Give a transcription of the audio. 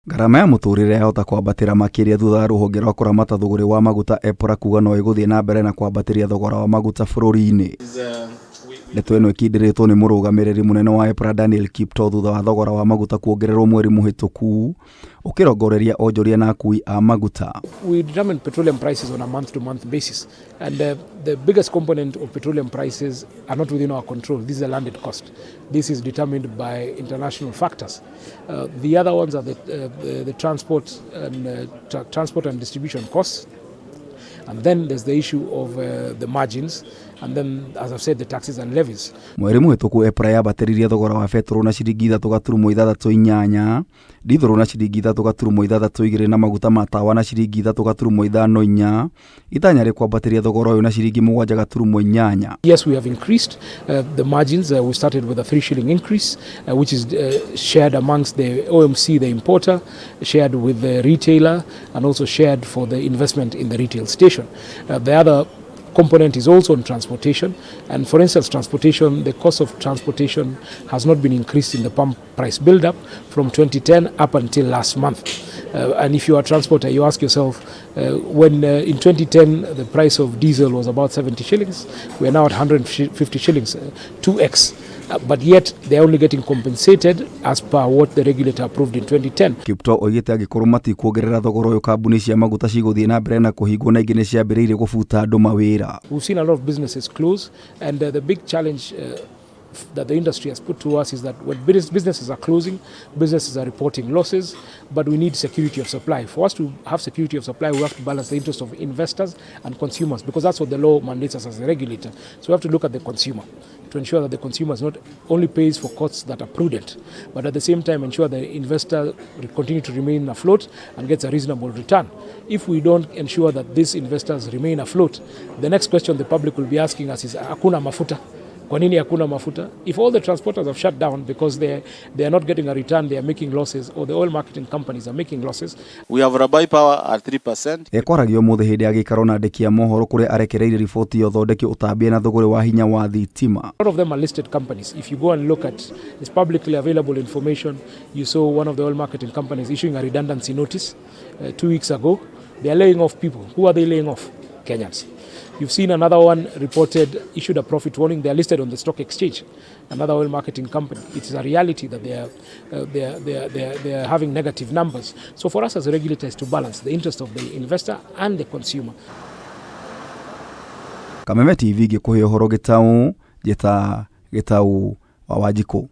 Garama ya muturire yahota kwambatira makiria thutha wa ruhonge rwa kuramata thogori wa maguta EPRA kuga no iguthii na mbere na kwambatiria thogora wa maguta bururi-ini. Ndeto ino ikindiritwo ni murugamiriri munene wa EPRA Daniel Kiptoo thutha wa thogora wa maguta kwongererwo mweri muhituku ukirongoreria onjoria na ukui a maguta. We determine petroleum prices on a month-to-month basis, and the biggest component of petroleum prices are not within our control. This is a landed cost. This is determined by international factors. The other ones are the transport and distribution costs. And then there's the issue of the margins, and then, as I've said, the taxes and levies. Mweri muhituku EPRA yabatiririe thogora wa petro na ciringi 3.68, dithoro na ciringi 3.62 na maguta ma tawa na ciringi 3.54, itanya ri kwambatiria thogora uyu na ciringi 7.8. Yes, we have increased the margins. We started with a 3 shilling increase, which is shared amongst the OMC, the importer, shared with the retailer, and also shared for the investment in the retail station. The other component is also on transportation, and for instance transportation, the cost of transportation has not been increased in the pump price build-up from 2010 up until last month. And if you are a transporter, you ask yourself, when in 2010 the price of diesel was about 70 shillings, we are now at 150 shillings, 2x. But yet they are only getting compensated as per what the regulator approved in 2010. Kiptoo oigite agikorwo mati kuongerera thogora uyu kambuni cia maguta ciguthii na mbere na kuhingwo na ingine ciambiriirie gubuta andu mawira. We've seen a lot of businesses close, and the big challenge that the industry has put to us is that when businesses are closing, businesses are reporting losses, but we need security of supply. For us to have security of supply, we have to balance the interest of investors and consumers, because that's what the law mandates us as a regulator. So we have to look at the consumer to ensure that the consumer not only pays for costs that are prudent, but at the same time ensure the investor continue to remain afloat and gets a reasonable return. If we don't ensure that these investors remain afloat, the next question the public will be asking us is, hakuna mafuta? Kwa nini hakuna mafuta? If all the transporters have shut down because they are not getting a return, they are making losses, or the oil marketing companies are making losses. We have Rabai power at 3%. Ekwaragio muthe hindi ya gikaro na ndeki ya mohoro kuria arekereirie riboti yo thondeki utambie na thogori wa hinya wa thitima. A lot of them are listed companies. If you go and look at this publicly available information, you saw one of the oil marketing companies issuing a redundancy notice 2 weeks ago. They are laying off people. Who are they laying off? Kenyans. You've seen another one issued a profit warning. They are listed on the stock exchange. Another oil marketing company. It is a reality that they are having negative numbers. So for us as a regulator is to balance the interest of the investor and the consumer. Kameme TV gikuhe uhoro gitau wa Wanjikũ.